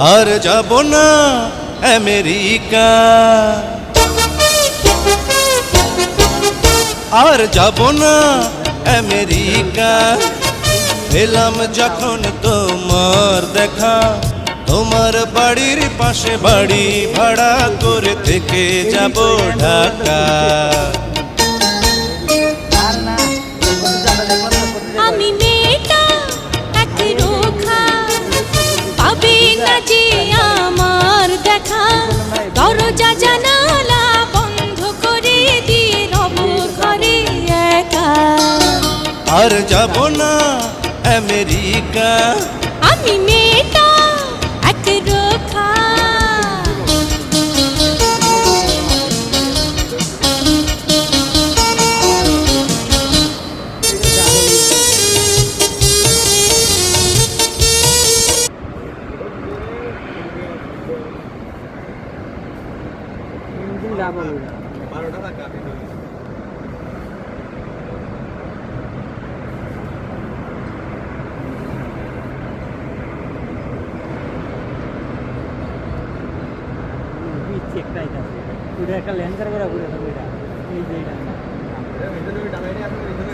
আর যাব না আমেরিকা, আর যাব না আমেরিকা। পেলাম যখন তোমার দেখা, তোমার বাড়ির পাশে বাড়ি ভাড়া করে থেকে যাব ঢাকা। আমি মেয়েটা একরোখা, পাবে না যে আমার দেখা। দরজা জানালা বন্ধ করে দিয়ে রব ঘরে একা। আর যাব না আমেরিকা, আমি মেয়েটা একরোখা।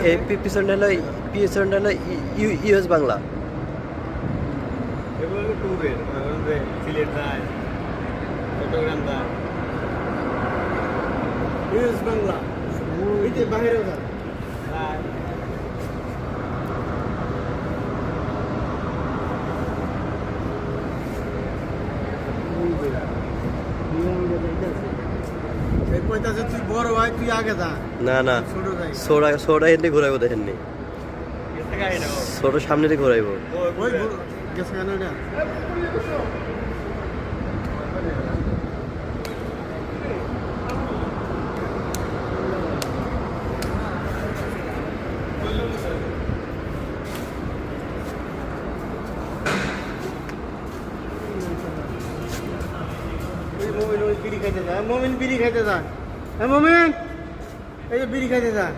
এই পিছনটা হলো ইউএস বাংলা। এগুলো ট্যুরের সিলেট যায়, চট্টগ্রাম যায়, ইউএস বাংলা, এই যে বাইরেও যায়। তুই বড় ভাই, তুই আগে যা। না না, সোডা এনে ঘুরাইবো, দেখেননি সোডা সামনে দিয়ে ঘুরাইবো। গেছে কেন এটা? বিড়ি খাইতে যায়, মমিন বিড়ি খাইতে যায়। হ্যাঁ মমিন, এই যে বিড়ি খাইতে যায়।